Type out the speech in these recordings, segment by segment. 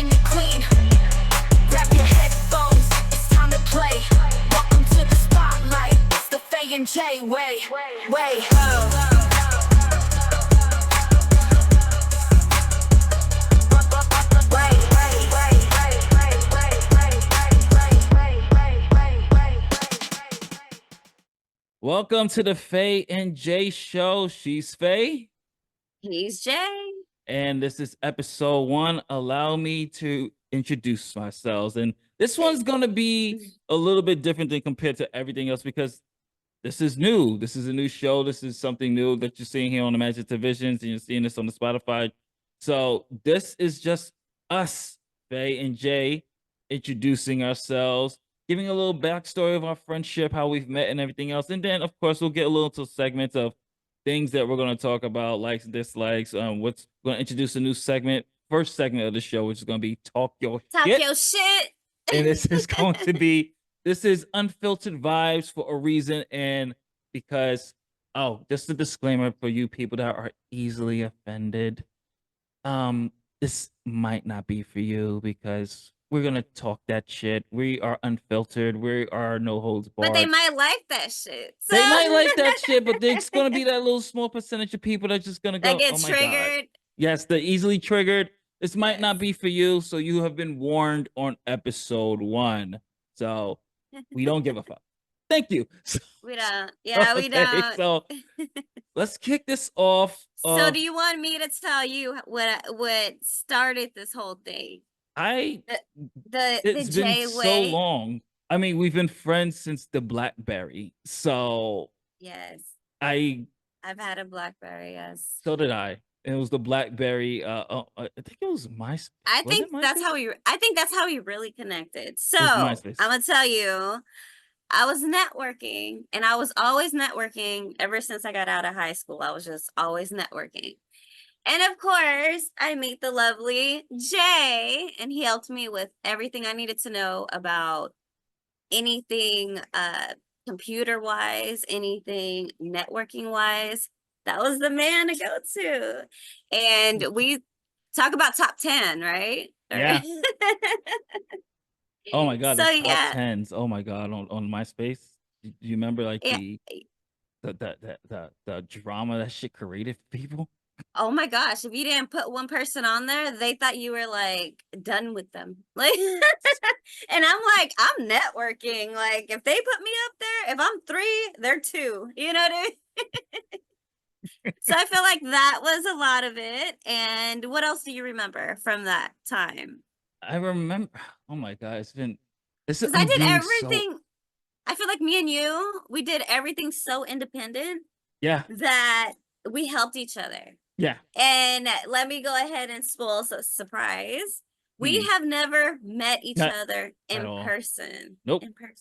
keeping it clean. Grab your headphones, it's time to play. Welcome to the spotlight. It's the Fey and Jay way. Welcome to the Fey and Jay show. She's Fey. He's Jay. And this is episode 1. Allow me to introduce myself. And this one's going to be a little bit different than compared to everything else because this is new. This is a new show. This is something new that you're seeing here on Imaginative Visions, and you're seeing this on the Spotify. So this is just us, Fey and Jay, introducing ourselves, giving a little backstory of our friendship, how we've met and everything else. And then, of course, we'll get a little into segments of things that we're going to talk about, likes and dislikes. What's going to introduce a new segment, first segment of the show, which is going to be Talk Your Shit. And this is going to be, this is Unfiltered Vibes for a reason. And because, just a disclaimer for you people that are easily offended. This might not be for you because we're gonna talk that shit. We are unfiltered. We are no holds barred. But they might like that shit. So. They might like that shit, but there's gonna be that little small percentage of people that's just gonna go, that get oh my triggered. God. Yes, the easily triggered. This might not be for you, so you have been warned on episode 1. So we don't give a fuck. Thank you. We don't. Yeah, we don't. So let's kick this off. So do you want me to tell you what started this whole thing? It's Jay been way. so long. I mean, we've been friends since the BlackBerry. So yes, I've had a BlackBerry. Yes, so did I. It was the BlackBerry. I think it was MySpace. I think that's how we really connected. So I'm gonna tell you, I was networking, and I was always networking ever since I got out of high school. I was just always networking. And of course, I meet the lovely Jay, and he helped me with everything I needed to know about anything computer-wise, anything networking-wise. That was the man to go to. And we talk about top 10, right? Yeah. Oh my God, so, the top 10s. Oh my God, on MySpace. Do you remember like the drama that shit created for people? Oh my gosh, if you didn't put one person on there, they thought you were like done with them. Like and I'm like, I'm networking. Like if they put me up there, if I'm 3, they're 2. You know what I mean? So I feel like that was a lot of it. And what else do you remember from that time? I remember, oh my God, it's been because I did everything. I feel like me and you, we did everything so independent. Yeah. That we helped each other. Yeah. And let me go ahead and spoil a surprise. We have never met each other in person. Nope. In person.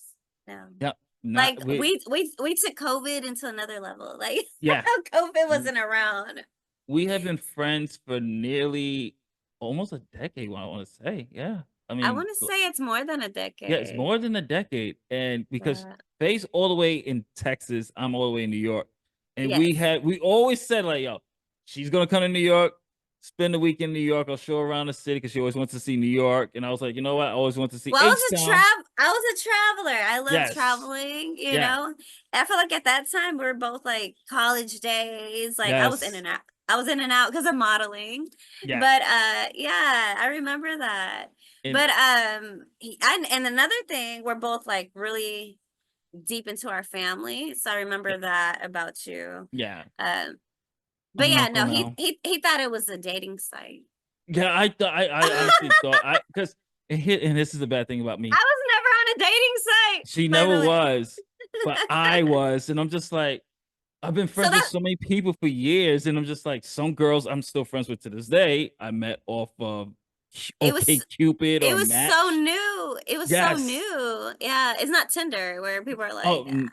No. Yeah. Like we took COVID into another level. Like yeah. COVID wasn't around. We have been friends for nearly almost a decade, I want to say. Yeah. I mean, I want to say it's more than a decade. Yeah, it's more than a decade. And because Faye's all the way in Texas, I'm all the way in New York. And we always said, like, yo, she's gonna come to New York, spend the week in New York. I'll show her around the city because she always wants to see New York. And I was like, you know what? I always want to see. Well, I was a traveler. I love traveling. You know, I feel like at that time we were both like college days. Like I was in and out. I was in and out because of modeling. Yeah. But I remember that. But and another thing, we're both like really deep into our family, so I remember that about you. Yeah. But yeah, no, he thought it was a dating site. Yeah, I honestly thought because and this is the bad thing about me. I was never on a dating site. She never was, but I was, and I'm just like, I've been friends with so many people for years, and I'm just like, some girls I'm still friends with to this day. I met off of Cupid. It was so new. It was so new. Yeah, it's not Tinder where people are like,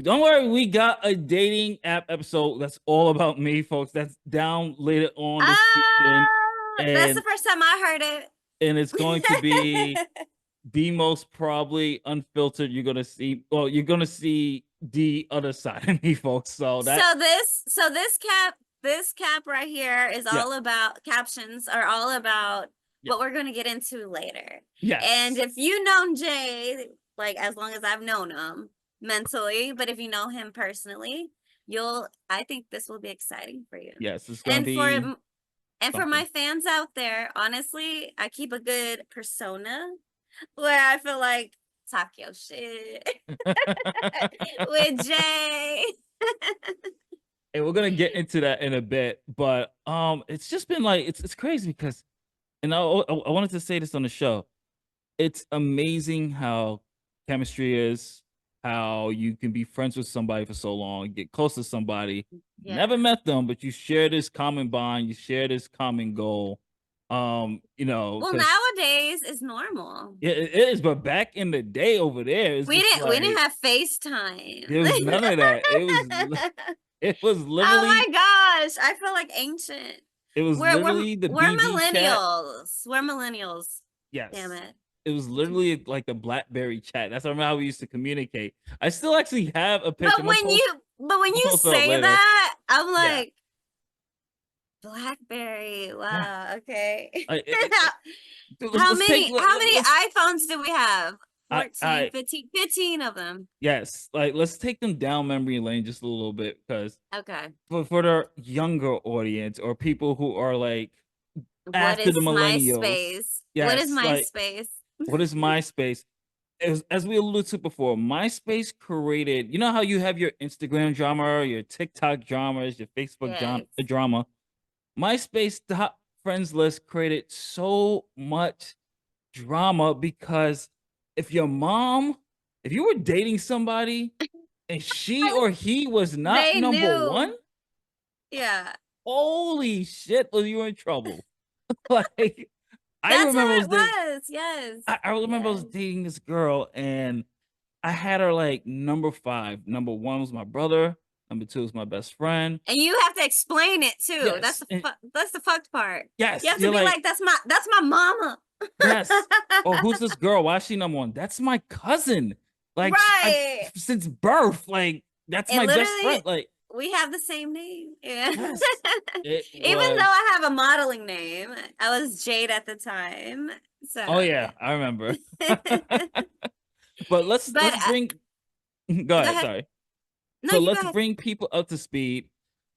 don't worry, we got a dating app episode that's all about me, folks. That's down later on this season. That's the first time I heard it. And it's going to be the most probably unfiltered you're gonna see. Well, you're gonna see the other side of me, folks. So this cap right here is all about captions are all about what we're going to get into later. Yes. And if you know Jay, like as long as I've known him mentally, but if you know him personally, I think this will be exciting for you. Yes, it's going to be. And for my fans out there, honestly, I keep a good persona where I feel like talk your shit with Jay. And we're gonna get into that in a bit, but it's just been like it's crazy because, and I wanted to say this on the show. It's amazing how chemistry is, how you can be friends with somebody for so long, get close to somebody, never met them, but you share this common bond, you share this common goal. Well, nowadays it's normal. It is, but back in the day over there, we didn't have FaceTime. There was none of that. It was literally. Oh my gosh, I feel like ancient. It was literally the we're BB millennials. Chat. We're millennials. Yes. Damn it. It was literally like the BlackBerry chat. That's how we used to communicate. I still actually have a picture. But when you say that, I'm like, BlackBerry. Wow. Okay. How many iPhones do we have? 14, 15 of them. Yes. Like, let's take them down memory lane just a little bit, because for the younger audience or people who are like after the millennials. MySpace? Yes, what is MySpace? What is MySpace? As we alluded to before, MySpace created, you know how you have your Instagram drama, your TikTok dramas, your Facebook drama. MySpace top friends list created so much drama because if you were dating somebody and she or he was not number one, holy shit, well, you were in trouble. Like, I remember I remember I was dating this girl and I had her like number 5. Number 1 was my brother. Number 2 is my best friend. And you have to explain it too. Yes. That's the fucked part. Yes. You have to be like, that's my mama. Yes. Or who's this girl? Why is she number 1? That's my cousin. Like, since birth. Like, that's my best friend. Like, we have the same name. Yeah. Yes, even though I have a modeling name, I was Jade at the time. So. Oh yeah, I remember. But let's bring. Go ahead. Sorry. No, so let's bring people up to speed.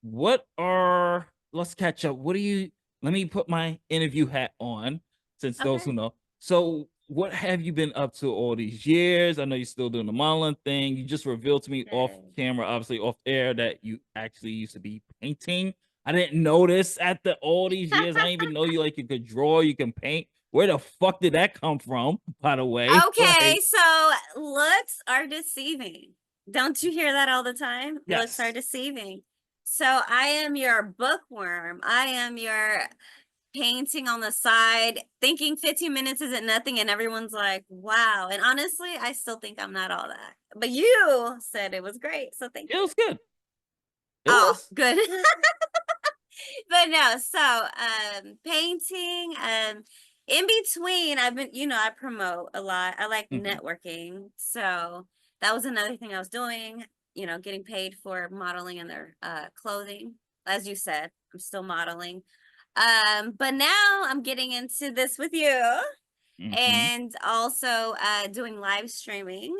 Let's catch up. Let me put my interview hat on, since those who know. So what have you been up to all these years? I know you're still doing the modeling thing. You just revealed to me off camera, obviously off air, that you actually used to be painting. I didn't know this after all these years. I didn't even know you could draw, you can paint. Where the fuck did that come from, by the way? Okay, so looks are deceiving. Don't you hear that all the time? Yes. Looks are deceiving. So I am your bookworm. I am your painting on the side, thinking 15 minutes isn't nothing, and everyone's like, wow. And honestly, I still think I'm not all that. But you said it was great, so thank you. It was good. Good. But no, so painting, in between, I've been, I promote a lot. I like networking. So that was another thing I was doing, getting paid for modeling in their clothing. As you said, I'm still modeling. But now I'm getting into this with you, and also doing live streaming.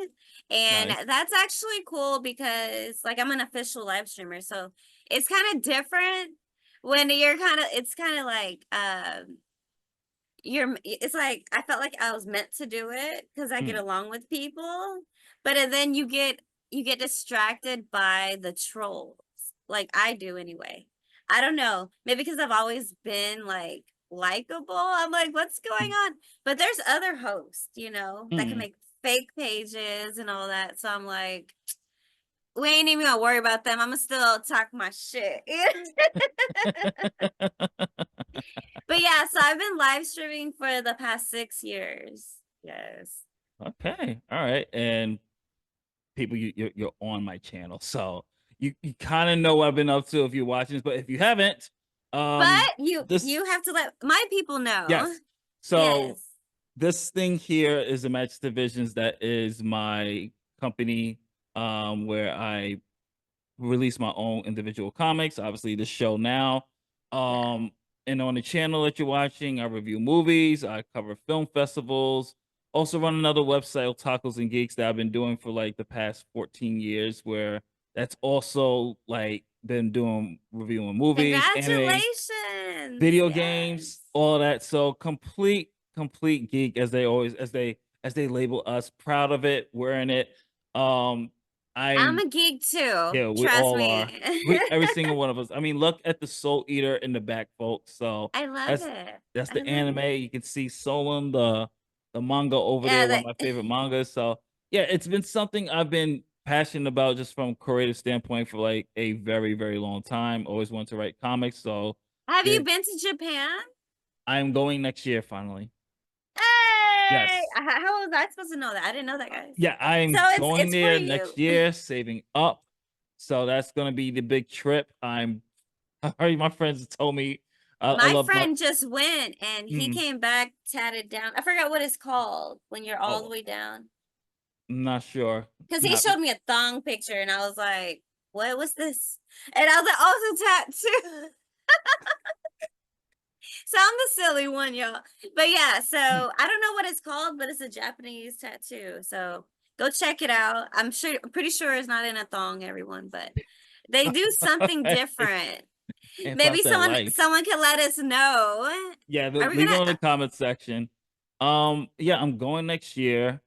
And that's actually cool because I'm an official live streamer. So it's kind of different when it's kind of like, it's like, I felt like I was meant to do it because I get along with people, but then you get distracted by the trolls, like I do anyway. I don't know, maybe because I've always been likable. I'm like, what's going on? But there's other hosts, that can make fake pages and all that. So I'm like, we ain't even gonna worry about them. I'm gonna still talk my shit. But yeah, so I've been live streaming for the past 6 years. Yes. Okay. All right. And people, you're on my channel, so you kind of know what I've been up to if you're watching this. But if you haven't, but you have to let my people know. Yes. So this thing here is Imaginative Visions. That is my company, where I release my own individual comics. Obviously, the show now. And on the channel that you're watching, I review movies, I cover film festivals, also run another website, Tacos and Geeks, that I've been doing for like the past 14 years, where that's also like been doing reviewing movies, anime, Congratulations. video games, Yes. all that. So complete geek, as they always as they label us. Proud of it, wearing it. I'm I'm a geek too. Yeah, we Trust all are. me. Every single one of us. I mean, look at the Soul Eater in the back, folks. So I love that's it. that's I the love anime. it. You can see Solon, the manga over Yeah, there, one of that my favorite mangas. So yeah, it's been something I've been passionate about just from a creative standpoint for like a very, very long time. Always wanted to write comics. So Have you here been to Japan? I'm going next year finally. Hey! Yes. How was I supposed to know that? I didn't know that, guys. Yeah, So I'm going it's for there you. next year, saving up. So that's gonna be the big trip. I heard my friends told me I My love my friend just went and he mm, came back tatted down. I forgot what it's called when you're all the oh, way down. I'm not sure. Because he Not showed me a thong picture and I was like, what was this? And I was like, oh, it's a tattoo. So I'm the silly one, y'all. But yeah, so I don't know what it's called, but it's a Japanese tattoo. So go check it out. Pretty sure it's not in a thong, everyone, but they do something different. Maybe about that life. someone can let us know. Yeah, Are we leave it gonna on the comment section. Yeah, I'm going next year,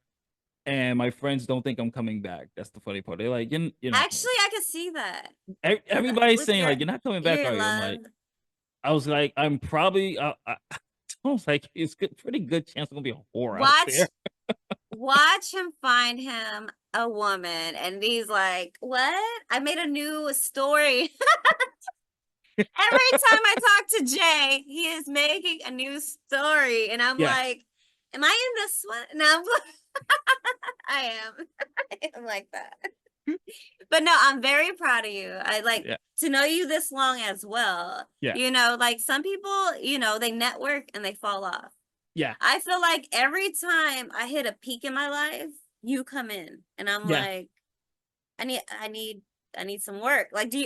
and my friends don't think I'm coming back. That's the funny part. They're like, you're not coming actually I could see that back. with Everybody's with saying like, you're not coming back, your are you? I'm love. like, I was like, I'm probably. I was like, it's good, pretty good chance I'm gonna be a whore out there. Watch him find him a woman and he's like, what? I made a new story. Every time I talk to Jay, he is making a new story. And I'm Yeah, like, am I in this one? No, I'm I am. I am like that. But no, I'm very proud of you. I like yeah, to know you this long as well. yeah, Like some people, they network and they fall off. yeah, I feel like every time I hit a peak in my life, you come in and I'm yeah, like, I need some work. Like, well,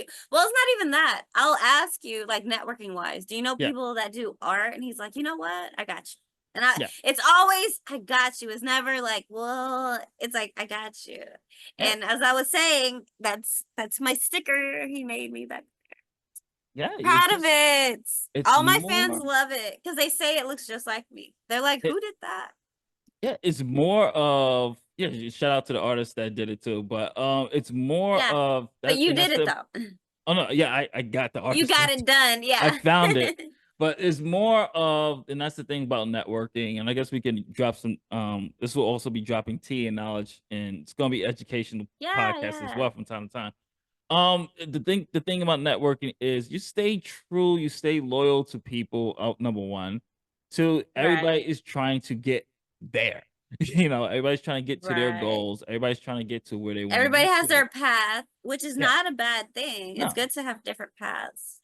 it's not even that. I'll ask you, like, networking wise, do you know yeah, people that do art? And he's like, you know what? I got you. And yeah, it's always, I got you. It's never like, well, it's like, I got you. yeah. And as I was saying, that's my sticker. He made me that. Yeah, Proud of it. it's All my fans more. love it because they say it looks just like me. They're like, It, who did that? yeah, it's more of shout out to the artist that did it too, but it's more Yeah. of But that, you and did that's it the though. oh no, yeah, I got the You artist. got it done. I Yeah. found it. But it's more of, and that's the thing about networking, and I guess we can drop some this will also be dropping tea and knowledge, and it's gonna be educational Yeah, podcasts as yeah. well from time to time. The thing about networking is you stay true, you stay loyal to people, number one. Two, everybody Right. is trying to get there. Everybody's trying to get to their Right. goals, everybody's trying to get to where they want to Everybody get has to. their path, which is Yeah, not a bad thing. It's no. good to have different paths.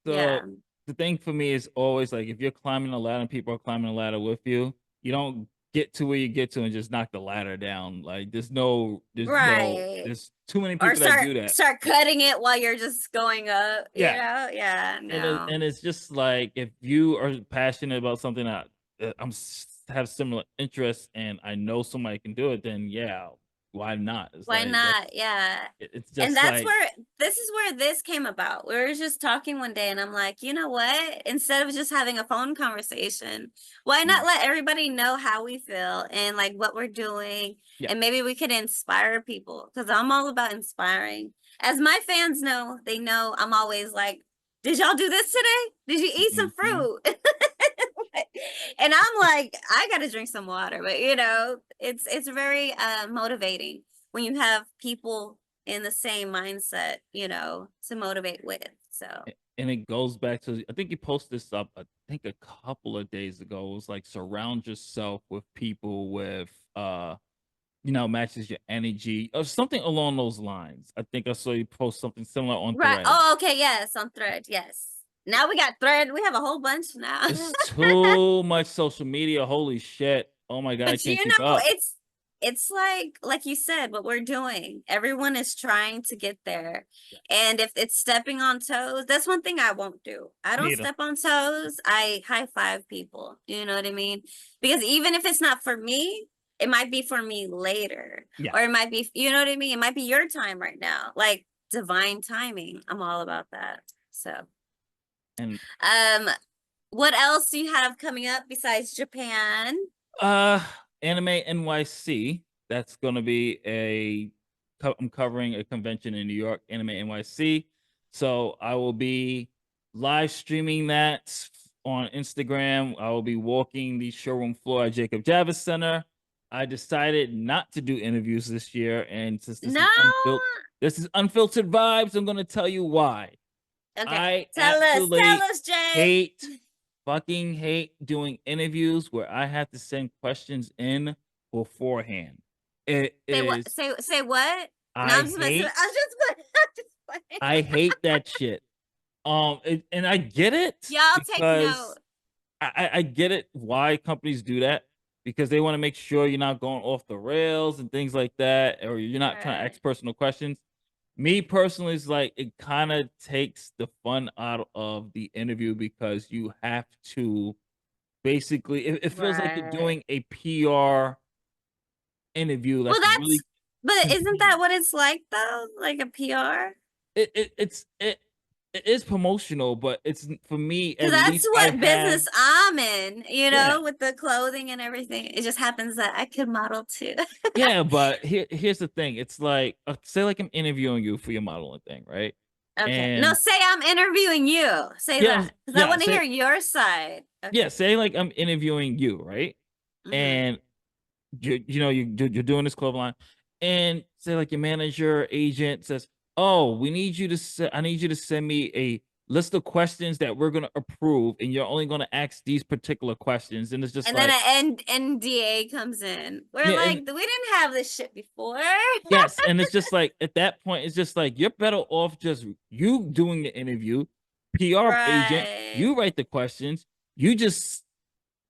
So Yeah. the thing for me is always like, if you're climbing a ladder and people are climbing a ladder with you, you don't get to where you get to and just knock the ladder down. Like Right. there's too many Or people that do that. start cutting it while you're just going up, Yeah. Yeah, no. And it's just like, if you are passionate about something that have similar interests, and I know somebody can do it, then yeah, why not? It's Why like not? Yeah. it's And just that's like, where this came about. We were just talking one day and I'm like, you know what? Instead of just having a phone conversation, why not mm, let everybody know how we feel and like what we're doing? yeah, And maybe we could inspire people because I'm all about inspiring. As my fans know, they know I'm always like, did y'all do this today? Did you eat some mhm, fruit? And I'm like, I gotta drink some water, but it's very motivating when you have people in the same mindset, to motivate with. So and it goes back to, I think you posted this up, I think a couple of days ago. It was like, surround yourself with people with matches your energy, or something along those lines. I think I saw you post something similar on right. Thread. Oh, okay, yes, on Thread, yes. Now we got Thread. We have a whole bunch now. It's too much social media. Holy shit. Oh my god, I But can't keep up. it's it's like you said, what we're doing. Everyone is trying to get there. Yeah. And if it's stepping on toes, that's one thing I won't do. I don't step on toes. I high five people. You know what I mean? Because even if it's not for me, it might be for me later. Yeah. Or it might be, you know what I mean? It might be your time right now. Like divine timing. I'm all about that. So and what else do you have coming up besides Japan? Anime NYC. That's gonna be I'm covering a convention in New York, Anime NYC. So I will be live streaming that on Instagram. I will be walking the showroom floor at Jacob Javits Center. I decided not to do interviews this year, and since this is unfiltered vibes, I'm gonna tell you why. Okay, tell us, Jay. Fucking hate doing interviews where I have to send questions in beforehand. Say what? I hate that shit. And I get it. Y'all take note. I get it why companies do that, because they want to make sure you're not going off the rails and things like that, or you're not trying to ask personal questions. Me personally, is like it kind of takes the fun out of the interview, because you have to basically it feels like you're doing a PR interview. But isn't that what it's like though? Like a PR? It is promotional, but it's for me. That's what business I'm in, you know, with the clothing and everything. It just happens that I could model too. Yeah, but here's the thing. It's like, say like I'm interviewing you for your modeling thing, right? Okay. And no, say I'm interviewing you. Say that. Because I want to hear your side. Okay. Yeah, say like I'm interviewing you, right? Mm-hmm. And you're doing this clothing line, and say like your manager, agent says, "Oh, I need you to send me a list of questions that we're gonna approve, and you're only gonna ask these particular questions." And it's just then an NDA comes in. We're we didn't have this shit before. Yes, and it's just like at that point, it's just like you're better off just you doing the interview, PR agent, you write the questions, you just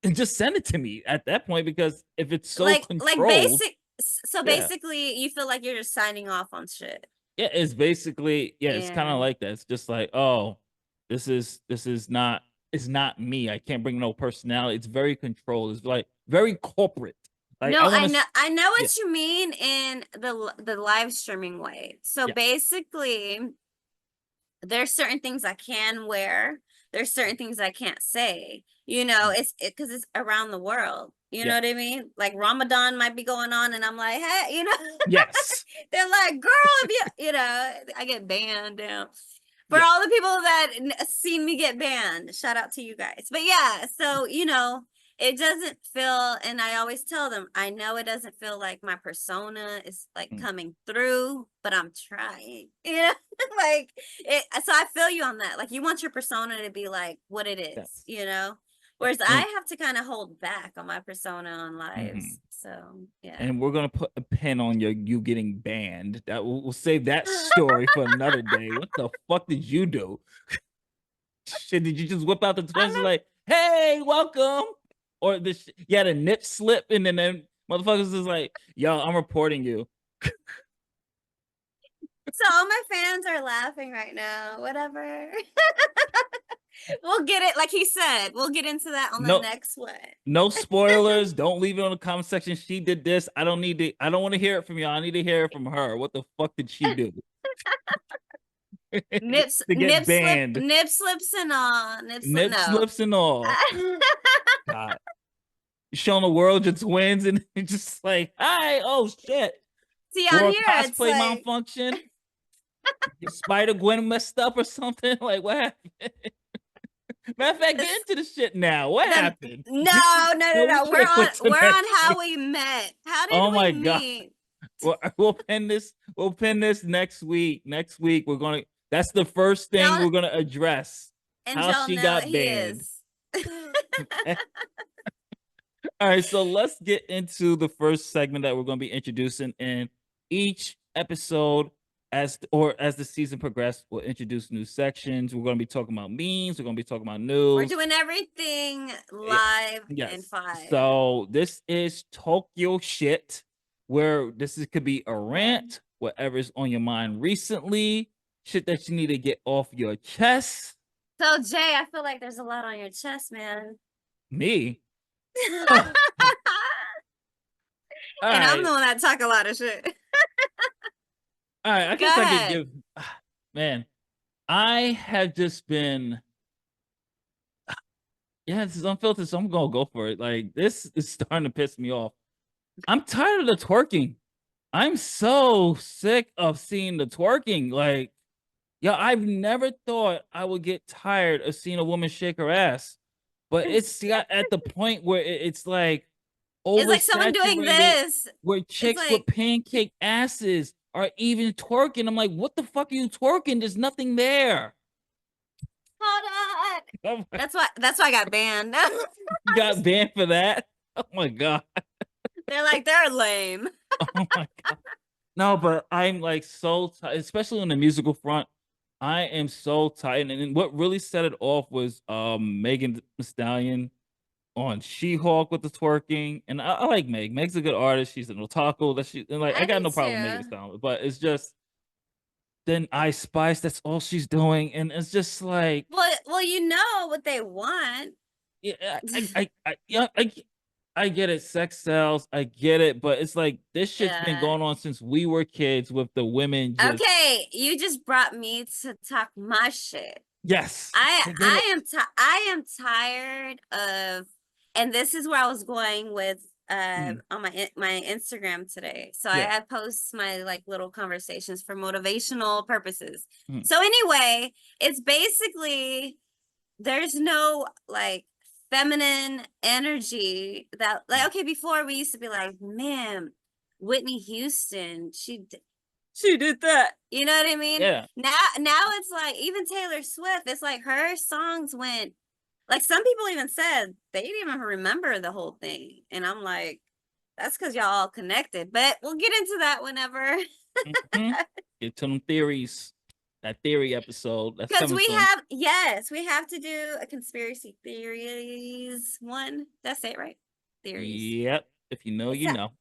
send it to me at that point, because if it's so controlled, basically you feel like you're just signing off on shit. Yeah, it's basically it's kind of like that. It's just like, oh, this is not, it's not me. I can't bring no personality. It's very controlled. It's like very corporate. Like, no, I know what you mean in the live streaming way. So basically, there's certain things I can wear. There's certain things I can't say. You know, it's because it's around the world. You know what I mean? Like Ramadan might be going on, and I'm like, hey, you know. Yes. They're like, girl, you know, I get banned down. For all the people that seen me get banned, shout out to you guys. But yeah, so you know, it doesn't feel, and I always tell them, I know it doesn't feel like my persona is like coming through, but I'm trying, you know, like it. So I feel you on that. Like you want your persona to be like what it is, you know, whereas I have to kind of hold back on my persona on lives. So yeah. And we're gonna put a pin on you getting banned. That we'll save that story for another day. What the fuck did you do? Shit, did you just whip out the twins like, hey, welcome? Or you had a nip slip, and then motherfuckers is like, yo, I'm reporting you. So all my fans are laughing right now. Whatever. We'll get it, like he said. We'll get into that on the next one. No spoilers. Don't leave it on the comment section. She did this. I don't want to hear it from you. I need to hear it from her. What the fuck did she do? Nip slips and all. Nip slips and all. God. You're showing the world your twins, and it's just like, hi, oh shit. See, on here cosplay malfunction. Your Spider-Gwen messed up or something. Like, what happened? Matter of fact, get into the shit now. What happened? No. We're on how we met. How did we meet? Well, we'll pin this next week. Next week, that's the first thing we're gonna address. And how she got banned. All right, so let's get into the first segment that we're going to be introducing. In each episode, as the season progresses, we'll introduce new sections. We're going to be talking about memes. We're going to be talking about news. We're doing everything live and fire. So this is Tokyo shit. where could be a rant, whatever's on your mind recently, shit that you need to get off your chest. So Jay, I feel like there's a lot on your chest, man. Me? And I'm the one that talk a lot of shit. All right, I guess I could give, man, I have just been, this is unfiltered, so I'm gonna go for it. Like, this is starting to piss me off. I'm tired of the twerking. I'm so sick of seeing the twerking. Like, I've never thought I would get tired of seeing a woman shake her ass, but it's got at the point where it's like it's like someone doing this, where chicks with pancake asses are even twerking. I'm like, what the fuck are you twerking? There's nothing there. Hold on. That's why I got banned. You got banned for that? Oh my god. They're lame. Oh my god. No, but I'm like so tired, especially on the musical front. I am so tired. And what really set it off was Megan Thee Stallion on She-Hulk with the twerking. And I like Meg. Meg's a good artist. She's an otaku. I got no problem with Megan Thee Stallion, but it's just then Ice Spice, that's all she's doing. And it's just like, well, you know what they want. Yeah, I get it. Sex sells. I get it, but it's like this shit's been going on since we were kids with the women. Okay, you just brought me to talk my shit. Yes, I am tired of, and this is where I was going with on my Instagram today. So I post my like little conversations for motivational purposes. So anyway, it's basically there's no like feminine energy that like, okay, before we used to be like, man, Whitney Houston, she did that, you know what I mean? Yeah. Now it's like even Taylor Swift, it's like her songs went, like some people even said they didn't even remember the whole thing, and I'm like, that's because y'all all connected, but we'll get into that whenever. Get to them theories. That theory episode. Because we have to do a conspiracy theories one. That's it, right? Theories. Yep. If you know, you know.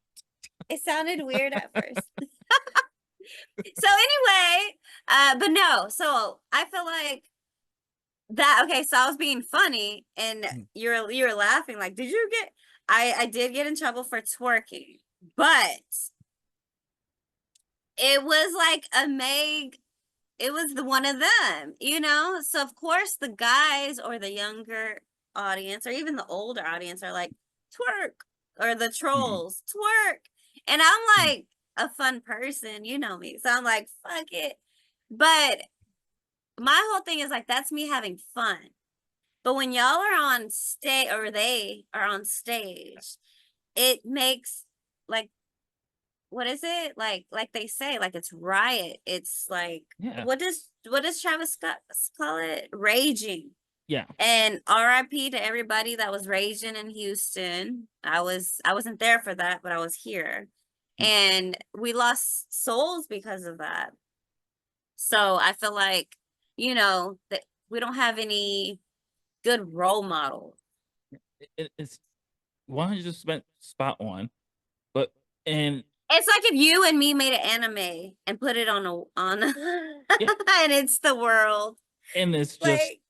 It sounded weird at first. So anyway, but no. So I feel like that. Okay, so I was being funny, and you were laughing. Like, did you get? I did get in trouble for twerking, but it was like a Meg. It was the one of them, you know? So of course the guys or the younger audience or even the older audience are like, twerk, or the trolls, twerk. And I'm like a fun person, you know me. So I'm like, fuck it. But my whole thing is like, that's me having fun. But when y'all are on stage, or they are on stage, it makes like, what is it like they say, like it's riot, it's like what does Travis Scott call it, raging? And RIP to everybody that was raging in Houston. I wasn't there for that, but I was here, and we lost souls because of that. So I feel like, you know, that we don't have any good role models. It's 100% spot on, but it's like if you and me made an anime and put it on and it's the world. And it's just like,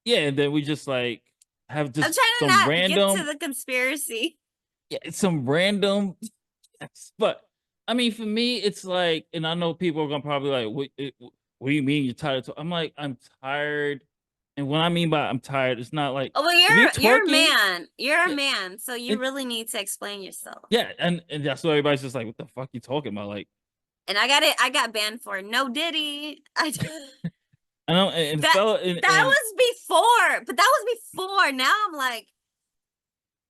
and then we just like have just I'm trying to not get to the conspiracy. Yeah, it's some random but I mean, for me, it's like, and I know people are gonna probably like, what do you mean you're tired? I'm like, I'm tired. And what I mean by I'm tired, it's not like, oh, well, you're a man. You're a man, so you really need to explain yourself. Yeah, and that's what everybody's just like, what the fuck you talking about? Like, and I got banned for no Diddy. I know, that was before, but that was before. Now I'm like,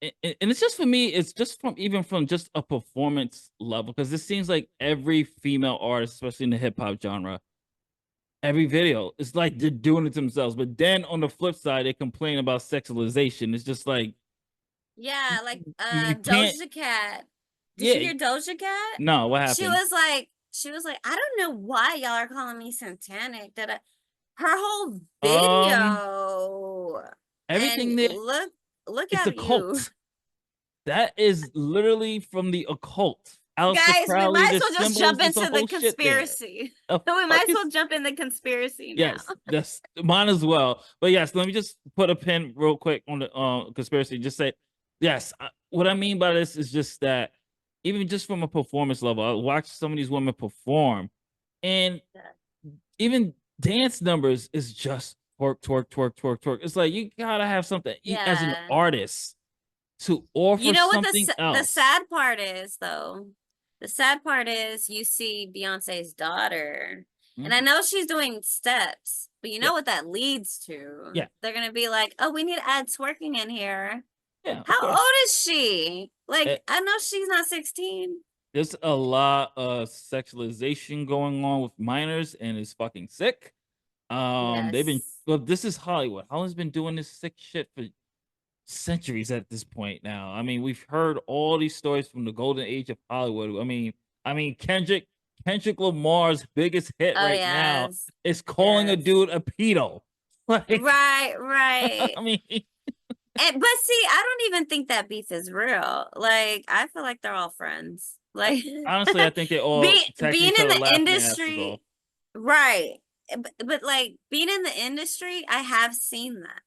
and it's just for me, it's just from just a performance level, because it seems like every female artist, especially in the hip hop genre, every video, it's like they're doing it themselves. But then on the flip side, they complain about sexualization. It's just like, yeah, like Doja Cat. Did you hear Doja Cat? No, what happened? She was like, I don't know why y'all are calling me satanic. Her whole video, everything there. Look it's at a cult. That is literally from the occult. Guys, we might as well just jump there's a into the whole shit there. conspiracy. The We fuck might as is- well jump in the conspiracy now. Yes, that's mine as well. But yes, let me just put a pin real quick on the conspiracy. Just say, yes. What I mean by this is just that even just from a performance level, I watch some of these women perform, and even dance numbers is just twerk, twerk, twerk, twerk, twerk. It's like you gotta have something as an artist to offer You know what something else. the sad part is, though? The sad part is you see Beyonce's daughter, and I know she's doing steps, but you know what that leads to? Yeah. They're going to be like, oh, we need to add twerking in here. Yeah. How old is she? Like, I know she's not 16. There's a lot of sexualization going on with minors, and it's fucking sick. They've been, well, this is Hollywood. Hollywood's been doing this sick shit for centuries at this point now. I mean, we've heard all these stories from the golden age of Hollywood. I mean, Kendrick Lamar's biggest hit now is calling a dude a pedo. Like, right. I mean, but see, I don't even think that beef is real. Like, I feel like they're all friends. Like, honestly, I think they all being in the industry, right? But like being in the industry, I have seen that.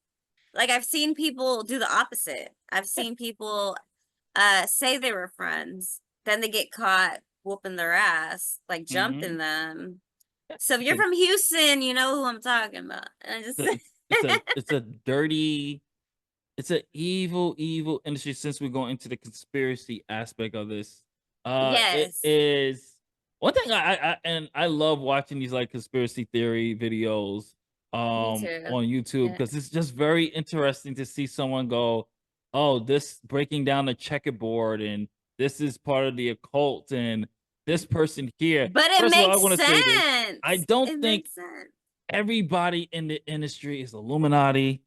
Like, I've seen people do the opposite. I've seen people say they were friends, then they get caught whooping their ass, like jumping them. So if you're from Houston, you know who I'm talking about. And I just it's a dirty, it's an evil industry. Since we're going into the conspiracy aspect of this, it is one thing I love watching these like conspiracy theory videos on YouTube, because it's just very interesting to see someone go, oh, this breaking down the checkerboard, and this is part of the occult, and this person here. But it makes sense. I don't think everybody in the industry is Illuminati.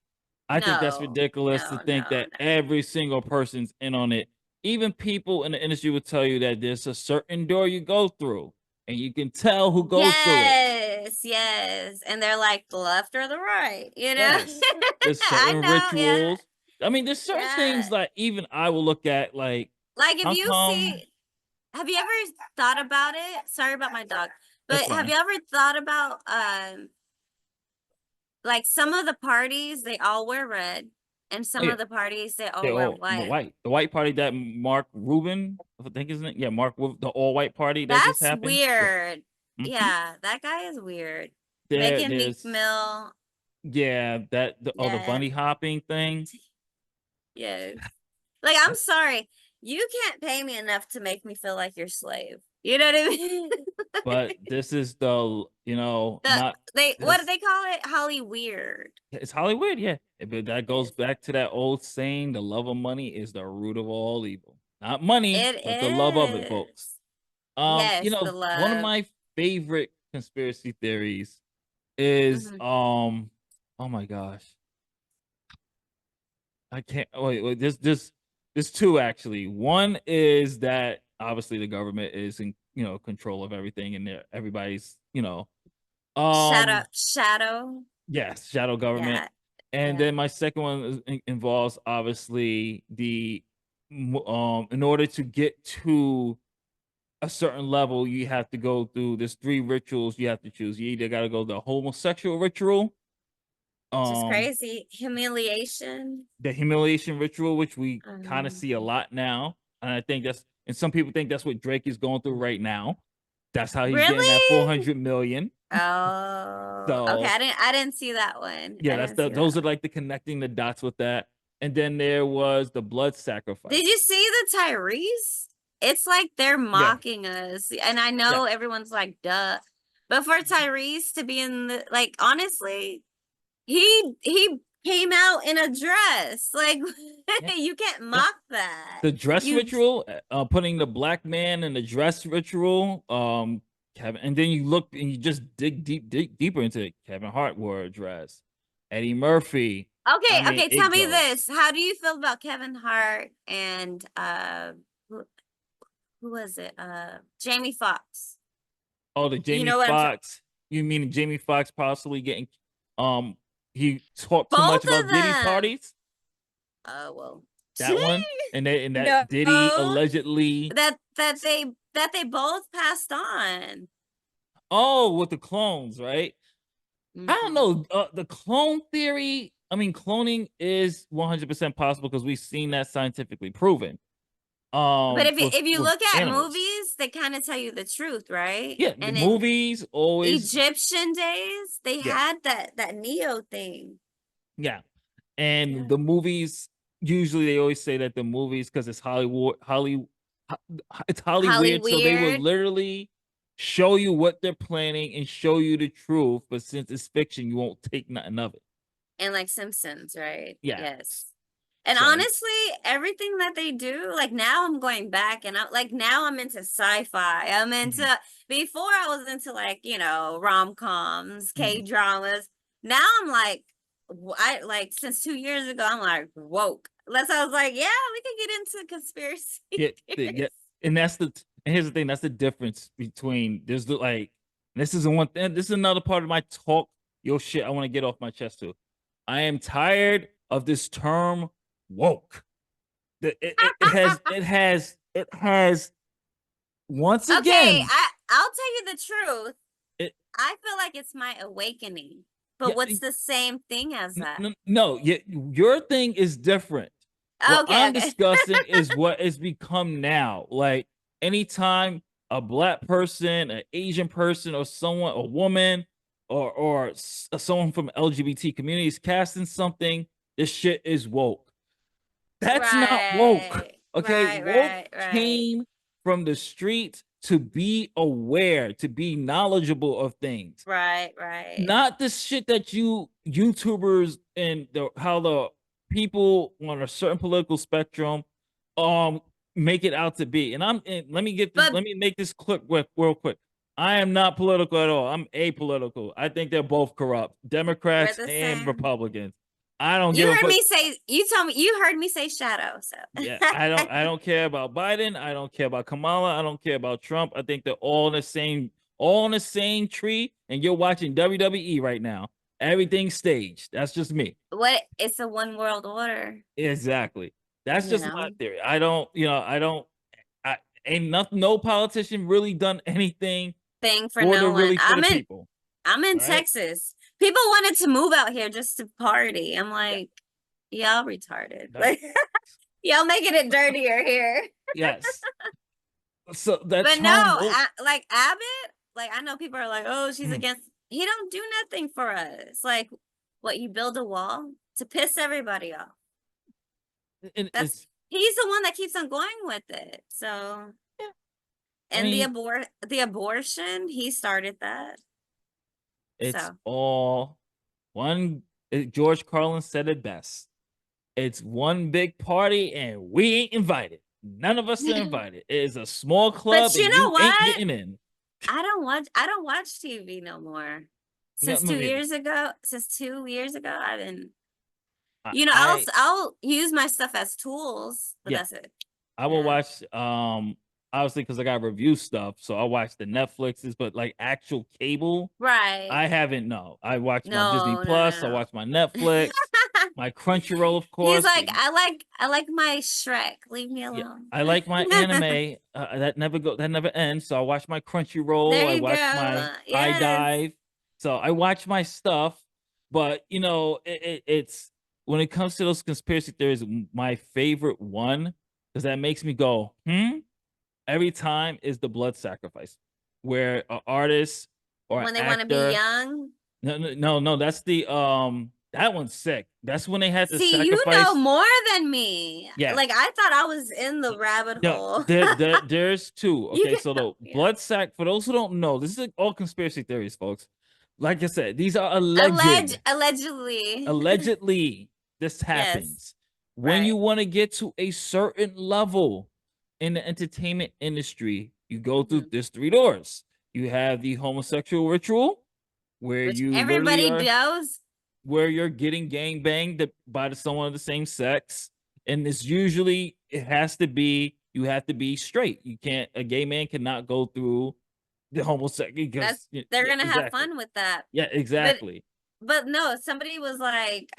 I think that's ridiculous to think that every single person's in on it. Even people in the industry will tell you that there's a certain door you go through, and you can tell who goes through it. Yes. And they're like the left or the right, you know? There's certain rituals. I mean, there's certain things that even I will look at, like if you see, have you ever thought about it? Sorry about my dog, but have you ever thought about like some of the parties, they all wear red, and some of the parties they all wear white. The white party that Mark Rubin, I think isn't it? Yeah, the all white party that just happened. That's weird. Yeah, that guy is weird. Making Meek Mill. Yeah, the bunny hopping thing. Yes. Like, I'm sorry, you can't pay me enough to make me feel like your slave. You know what I mean? But this is what do they call it? Holly weird. It's Hollywood, yeah. But that goes back to that old saying: the love of money is the root of all evil. Not money, but the love of it, folks. The love. One of my favorite conspiracy theories is oh my gosh, I can't wait. There's two actually. One is that obviously the government is in control of everything, and everybody's shadow. Yes, shadow government. And then my second one involves obviously the in order to get to a certain level, you have to go through. There's 3 rituals you have to choose. You either got to go the homosexual ritual, which is crazy, humiliation. The humiliation ritual, which we kind of see a lot now, and I think and some people think that's what Drake is going through right now. That's how he's getting that 400 million. Oh, okay. I didn't see that one. Yeah, those are like the connecting the dots with that. And then there was the blood sacrifice. Did you see the Tyrese? It's like they're mocking us, and I know everyone's like, "Duh," but for Tyrese to be in the honestly, he came out in a dress. Like, you can't mock that. The dress ritual, putting the black man in the dress ritual, Kevin, and then you look and you just dig deeper into it. Kevin Hart wore a dress. Eddie Murphy. Okay, tell me this. How do you feel about Kevin Hart and who was it? Jamie Foxx. Oh, the Jamie Foxx. You mean Jamie Foxx possibly getting he talked too much about Diddy parties? Oh, well. That one? And that Diddy allegedly that they that they both passed on. Oh, with the clones, right? I don't know. The clone theory, I mean, cloning is 100% possible because we've seen that scientifically proven. But if you With look at animals. movies, they kind of tell you the truth, right? Yeah, And the in movies always. Egyptian days, they Yeah. had that Neo thing. Yeah. And the movies, usually they always say that the movies, because it's it's Hollywood, so they will Hollyweird. literally show you what they're planning and show you the truth. But since it's fiction, you won't take nothing of it. And like Simpsons, right? Yeah. Yes. And So- honestly, everything that they do, like now I'm going back and now I'm into sci-fi. I'm into before I was into like, you know, rom-coms, K-dramas. Now I'm like, I like since 2 years ago, I'm like woke. Unless I was like, yeah, we can get into conspiracy. Yeah. And here's the thing, that's the difference between this is the one thing, this is another part of my talk, shit I want to get off my chest too. I am tired of this term woke. It has once again. Okay, I'll tell you the truth. I feel like it's my awakening. But what's the same thing as that? No, your thing is different. What I'm discussing is what it's become now. Like anytime a black person, an Asian person, or someone, a woman, or someone from LGBT communities casting something, this shit is woke. That's not woke. Okay, woke came from the street to be aware, to be knowledgeable of things. Right. Not the shit that you YouTubers and how the people on a certain political spectrum make it out to be. And let me make this clip real quick. I am not political at all. I'm apolitical. I think they're both corrupt, Democrats and Republicans. I don't give a fuck. You heard me say shadow. So yeah, I don't care about Biden. I don't care about Kamala. I don't care about Trump. I think they're all in the same tree. And you're watching WWE right now. Everything's staged. That's just me. It's a one world order. Exactly. That's just my theory. Ain't nothing, no politician really done anything for no one. for the people. I'm in Texas. People wanted to move out here just to party. I'm like, y'all retarded. Like, y'all making it dirtier here. Yes. So that's but no, like Abbott, like I know people are like, oh, she's against. He don't do nothing for us. Like, what, you build a wall to piss everybody off? He's the one that keeps on going with it. So, and the abortion, he started that. It's all one. George Carlin said it best. It's one big party, and we ain't invited. None of us are invited. It is a small club, but you know what? Ain't getting in. I don't watch TV no more. Since 2 years ago, I've been. I'll use my stuff as tools, but that's it. I will watch obviously because I got review stuff, so I watch the Netflixes, but like actual cable, right? I haven't. No, I watch my Disney Plus. I watch my Netflix, my Crunchyroll, of course. He's like, I like my Shrek. Leave me alone. Yeah, I like my anime that never ends. So I watch my Crunchyroll. I watch my I Dive. So I watch my stuff, but it's when it comes to those conspiracy theories, my favorite one, because that makes me go, every time, is the blood sacrifice, where an artist or when they want to be young. No, that's the that one's sick. That's when they had to sacrifice. You know more than me. Yeah, like I thought I was in the rabbit hole. There's two. Okay, so the blood sac. For those who don't know, this is all conspiracy theories, folks. Like I said, these are allegedly. This happens when you want to get to a certain level in the entertainment industry. You go through this 3 doors. You have the homosexual ritual, where everybody does, where you're getting gang banged by someone of the same sex, and it's usually you have to be straight. A gay man cannot go through the homosexual because they're gonna have fun with that. Yeah, exactly. But no, somebody was like,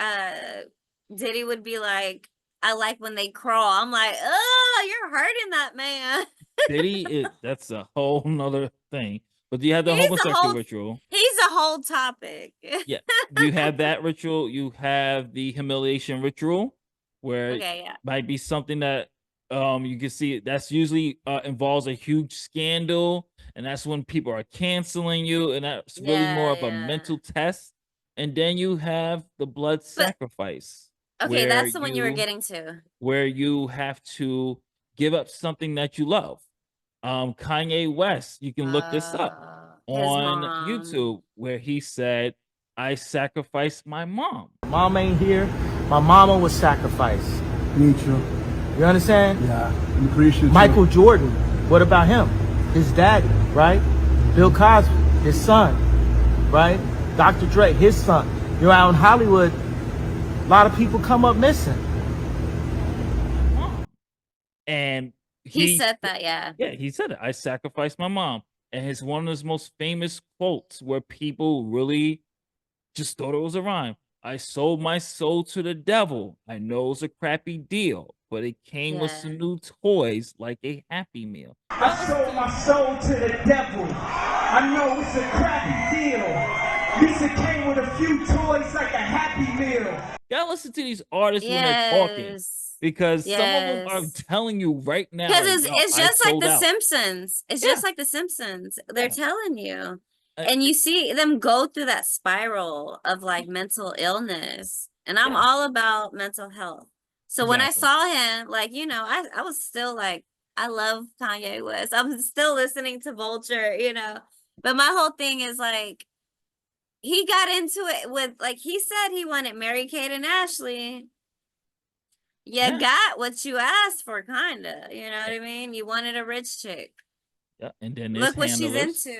Diddy would be like, I like when they crawl. I'm like, oh, hurting that man. Diddy, that's a whole nother thing. But you have the He's homosexual ritual. He's a whole topic. Yeah, you have that ritual. You have the humiliation ritual, where Okay, yeah. might be something that you can see that's usually involves a huge scandal, and that's when people are canceling you, and that's really more Yeah, of a yeah. mental test. And then you have the blood But sacrifice, okay, where that's the one you were getting to. you have to give up something that you love. Kanye West, you can look this up His on mom. YouTube, where he said, I sacrificed my mom. Mom ain't here. My mama was sacrificed. Me too. You understand? Yeah, I'm appreciative. Michael Jordan, what about him? His daddy, right? Bill Cosby, his son, right? Dr. Dre, his son. You're out in Hollywood, a lot of people come up missing. And He said that, yeah. Yeah, he said it. I sacrificed my mom. And it's one of his most famous quotes where people really just thought it was a rhyme. I sold my soul to the devil. I know it's a crappy deal, but it came with some new toys like a Happy Meal. I sold my soul to the devil. I know it's a crappy deal. At least it came with a few toys like a Happy Meal. You gotta listen to these artists when they're talking, because some of them are telling you right now. Because like, it's just like The Simpsons. It's just like The Simpsons. They're telling you. And you see them go through that spiral of like mental illness. And I'm all about mental health. So when I saw him, like, you know, I was still like, I love Kanye West. I'm still listening to Vulture, you know. But my whole thing is like, he got into it with, like, he said he wanted Mary-Kate and Ashley. You got what you asked for, kinda. You know what I mean? You wanted a rich chick. Yeah, and then look what handlers. she's into.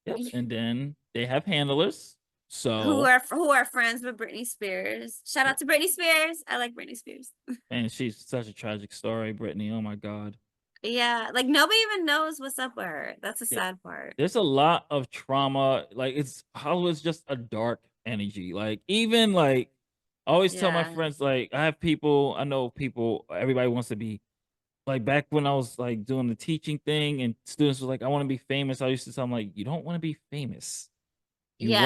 Yep. And then they have handlers. So who are friends with Britney Spears. Shout out to Britney Spears. I like Britney Spears. And she's such a tragic story, Britney. Oh my God. Yeah, like nobody even knows what's up with her. That's the sad part. There's a lot of trauma. Like Hollywood's just a dark energy. Like even like I always tell my friends, like I know people, everybody wants to be like, back when I was like doing the teaching thing and students were like, I want to be famous. I used to tell them, like, you don't want to be famous. You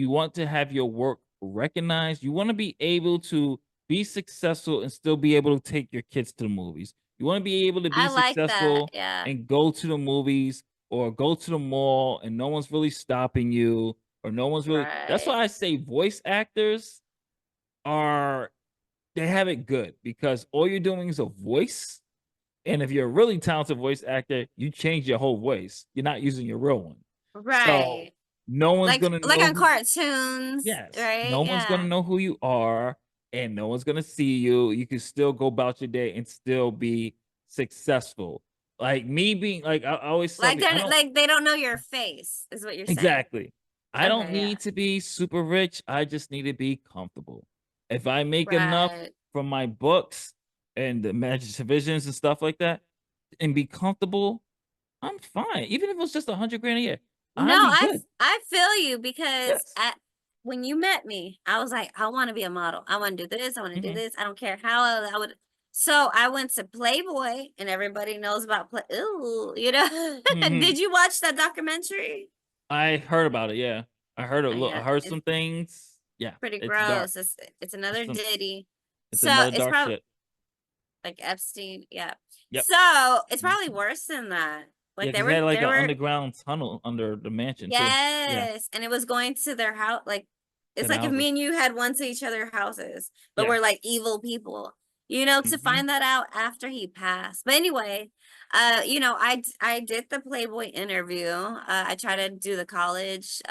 want to have your work recognized. You want to be able to be successful and still be able to take your kids to the movies. You want to be able to be successful and go to the movies or go to the mall and no one's really stopping you, or no one's really. That's why I say voice actors they have it good, because all you're doing is a voice. And if you're a really talented voice actor, you change your whole voice. You're not using your real one. Right. So no one's gonna know, like on cartoons. Yes. Right. No one's gonna know who you are, and no one's gonna see you. You can still go about your day and still be successful. Like me being like, I always like they don't know your face, is what you're saying. Exactly. I don't need to be super rich. I just need to be comfortable. If I make enough from my books and the imaginative visions and stuff like that, and be comfortable, I'm fine. Even if it was just $100 grand a year. No, I feel you, because when you met me, I was like, I want to be a model. I want to do this. I want to do this. I don't care how I would. So I went to Playboy, and everybody knows about Ooh, you know. Did you watch that documentary? I heard about it. Yeah, I heard I heard some things. Yeah, pretty gross. It's another Diddy. It's another dark shit. Like Epstein. Yeah. Yep. So it's probably worse than that. Like they had like an underground tunnel under the mansion. Yes, and it was going to their house. Like it's like if me and you had one to each other houses, but we're like evil people. You know, to find that out after he passed. But anyway, you know, I did the Playboy interview. I try to do the college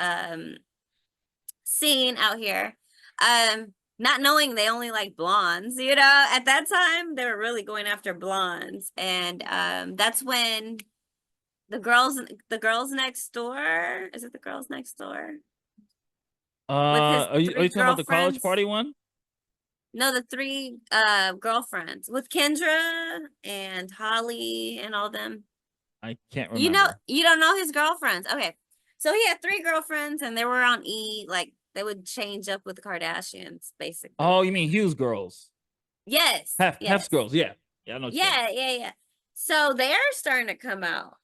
scene out here. Not knowing they only like blondes, you know. At that time, they were really going after blondes, and that's when the girls next door. Is it the girls next door? Are you talking about the college party one? No, the 3 girlfriends with Kendra and Holly and all them. I can't remember. You don't know his girlfriends. Okay. So he had 3 girlfriends, and they were on E, like they would change up with the Kardashians, basically. Oh, you mean Hughes girls? Yes. Hef's girls, yeah. Yeah, I know. Yeah. So they're starting to come out.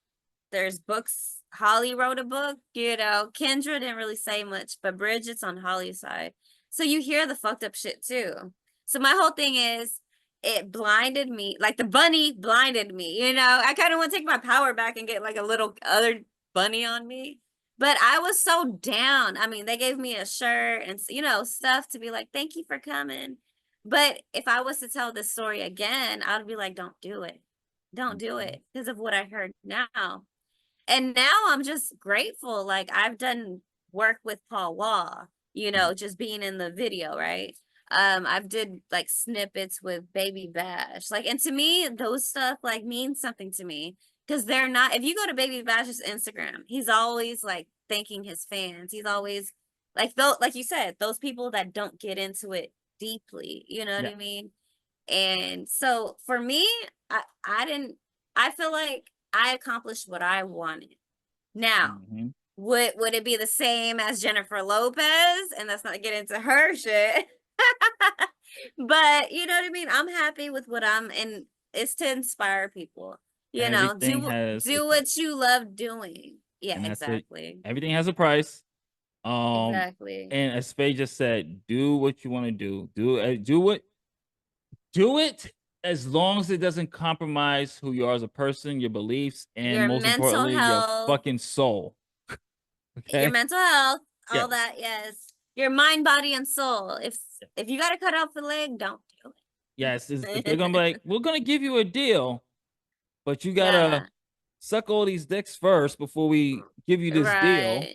There's books. Holly wrote a book, you know. Kendra didn't really say much, but Bridget's on Holly's side. So you hear the fucked up shit too. So my whole thing is, it blinded me. Like the bunny blinded me, you know. I kind of want to take my power back and get like a little other bunny on me. But I was so down. I mean, they gave me a shirt and, you know, stuff to be like, thank you for coming. But if I was to tell this story again, I'd be like, don't do it. Don't do it because of what I heard now. And now I'm just grateful. Like I've done work with Paul Wall, you know, just being in the video, right? I've did like snippets with Baby Bash. Like, and to me, those stuff like means something to me. Because they're not, if you go to Baby Bash's Instagram, he's always like thanking his fans. He's always like, though, like you said, those people that don't get into it deeply, you know what I mean? And so for me, I feel like I accomplished what I wanted. Now, would it be the same as Jennifer Lopez? And let's not get into her shit. But you know what I mean? I'm happy with what I'm, and it's to inspire people. You know, do what you love doing. Yeah, exactly. Everything has a price. Exactly. And as Fey just said, do what you want to do. Do it as long as it doesn't compromise who you are as a person, your beliefs, and your most mental importantly, health, your fucking soul. Okay? Your mental health, all that, yes. Your mind, body, and soul. If you got to cut off the leg, don't do it. Yes, if they're gonna be like, we're gonna give you a deal, but you gotta suck all these dicks first before we give you this deal,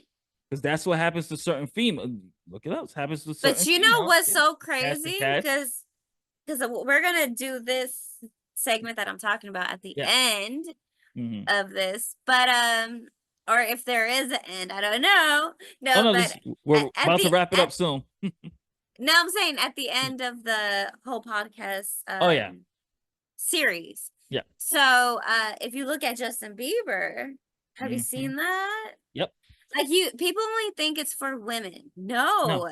because that's what happens to certain females. Look it up. It happens to certain. But you know what's so crazy? Because we're gonna do this segment that I'm talking about at the end of this, but or if there is an end, I don't know. No, but we're about to wrap it up soon. No, I'm saying at the end of the whole podcast series. Yeah. So if you look at Justin Bieber, have you seen that? Yep. Like people only think it's for women. No.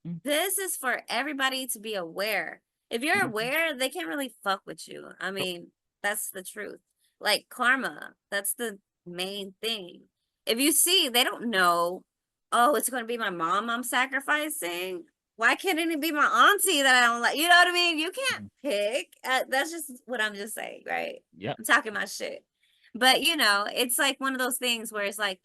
This is for everybody to be aware. If you're aware, they can't really fuck with you. I mean, that's the truth. Like karma, that's the main thing. If you see, they don't know, oh, it's going to be my mom I'm sacrificing. Why can't it be my auntie that I don't like? You know what I mean? You can't pick. That's just what I'm just saying, right? Yeah. I'm talking my shit. But, you know, it's like one of those things where it's like,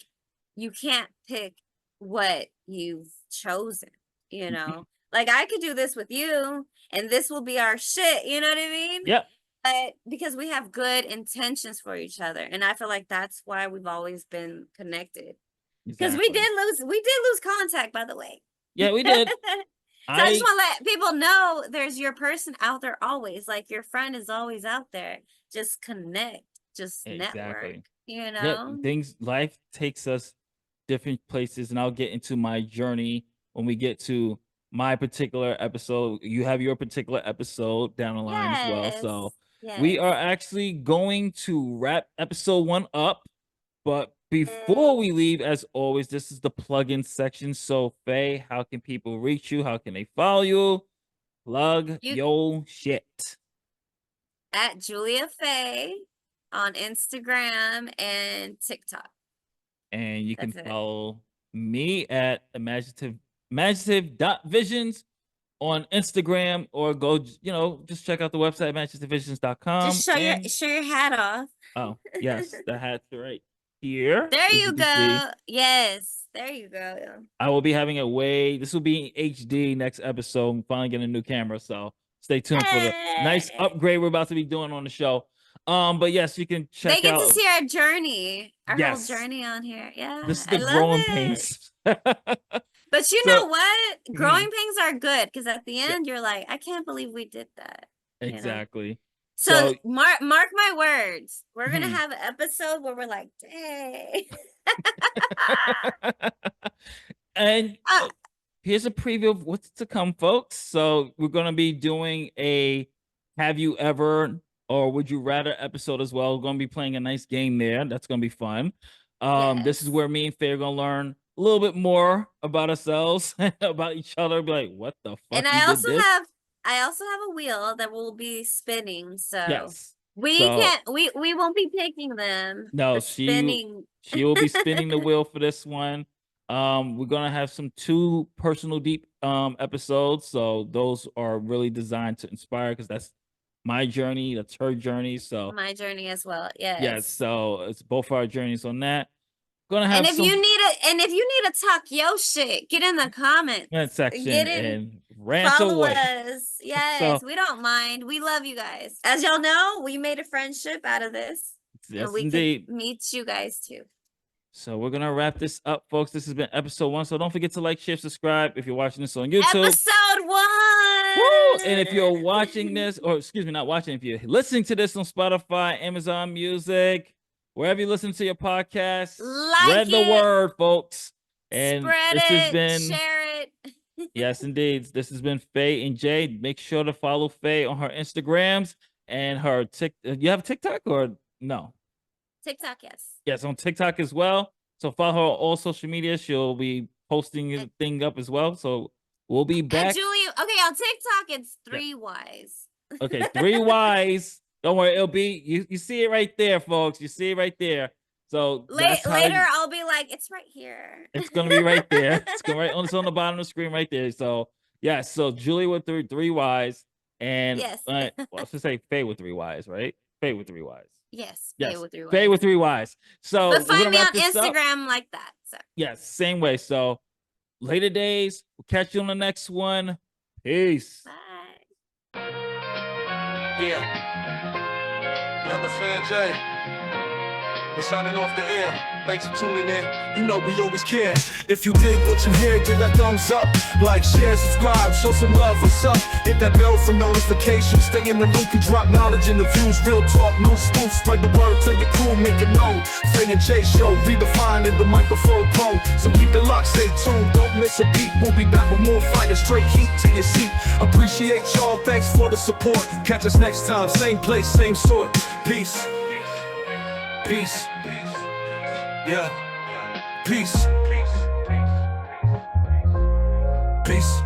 you can't pick what you've chosen, you know? Like, I could do this with you, and this will be our shit, you know what I mean? Yep. But because we have good intentions for each other. And I feel like that's why we've always been connected. Because we did lose contact, by the way. Yeah, we did. So I just want to let people know there's your person out there always. Like your friend is always out there. Just connect. Just network. You know? Yeah, life takes us different places, and I'll get into my journey when we get to my particular episode. You have your particular episode down the line as well. So we are actually going to wrap episode 1 up. But before we leave, as always, this is the plug-in section. So, Fey, how can people reach you? How can they follow you? Plug your shit. At Julia Fey on Instagram and TikTok. And you can follow me at imaginative.visions on Instagram, or go, just check out the website, imaginativevisions.com. Just show your hat off. Oh, yes, the hat's right here. There you go. Yes, there you go. I will be having this will be HD next episode. I'm finally getting a new camera, so stay tuned for the nice upgrade we're about to be doing on the show. But yes, you can check out. They get to see our journey, whole journey on here. Yeah, this is the growing pains. But you know what? Growing pains are good, because at the end you're like, I can't believe we did that. Exactly. You know? So mark my words. We're gonna have an episode where we're like, dang. And here's a preview of what's to come, folks. So we're gonna be doing a Have You Ever or Would You Rather episode as well. We're gonna be playing a nice game there. That's gonna be fun. This is where me and Fey are gonna learn a little bit more about ourselves, about each other. Be like, what the fuck? And I also have a wheel that will be spinning. So Yes. we can't. We won't be picking them. No, spinning. she will be spinning the wheel for this one. We're gonna have some 2 personal deep episodes. So those are really designed to inspire because that's my journey, that's her journey. So My journey as well. yeah, Yes. so it's both our journeys on that. Gonna have And if you need to talk yo shit, get in the comments. section Get in, and rant follow away. us. Yes, we don't mind. We love you guys. As y'all know, we made a friendship out of this. Yes, and we indeed. can meet you guys too. So we're gonna wrap this up, folks. This has been episode 1. So don't forget to like, share, subscribe if you're watching this on YouTube. Episode 1. Woo! And if you're watching this, or excuse me, not watching, if you're listening to this on Spotify, Amazon Music, wherever you listen to your podcast, spread the word, folks. And spread this it, has been, share it. yes, indeed. This has been Fey and Jay. Make sure to follow Fey on her Instagrams and her You have TikTok or no? TikTok, yes. Yes, on TikTok as well. So follow her on all social media. She'll be posting the thing up as well. So we'll be back. Julie, okay, on TikTok, it's 3 Ys. Okay, 3 Ys. Don't worry, it'll be you see it right there, folks. You see it right there. So later I'll be like, it's right here. It's gonna be right there. It's on the bottom of the screen right there. So yeah, so Julie with 3 Ys. And yes. Well, I should say Faye with 3 Ys, right? Faye with 3 Ys. Yes, yes. Faye with 3 Ys. Faye with 3 Ys. So but find me on Instagram like that. So yes, same way. So later days. We'll catch you on the next one. Peace. Bye. Yeah. Another Fey Jay. We're signing off the air. Thanks for tuning in. You know we always care. If you dig what you hear, give that thumbs up. Like, share, subscribe, show some love. What's up? Hit that bell for notifications. Stay in the loop and drop knowledge in the views. Real talk, no spoof. Spread the word, tell your crew, make it known. Fey and Jay show, redefined in the microphone pro. So keep it locked, stay tuned. Don't miss a beat. We'll be back with more fire, straight heat to your seat. Appreciate y'all. Thanks for the support. Catch us next time. Same place, same sort. Peace. Peace. Yeah. Peace. Peace.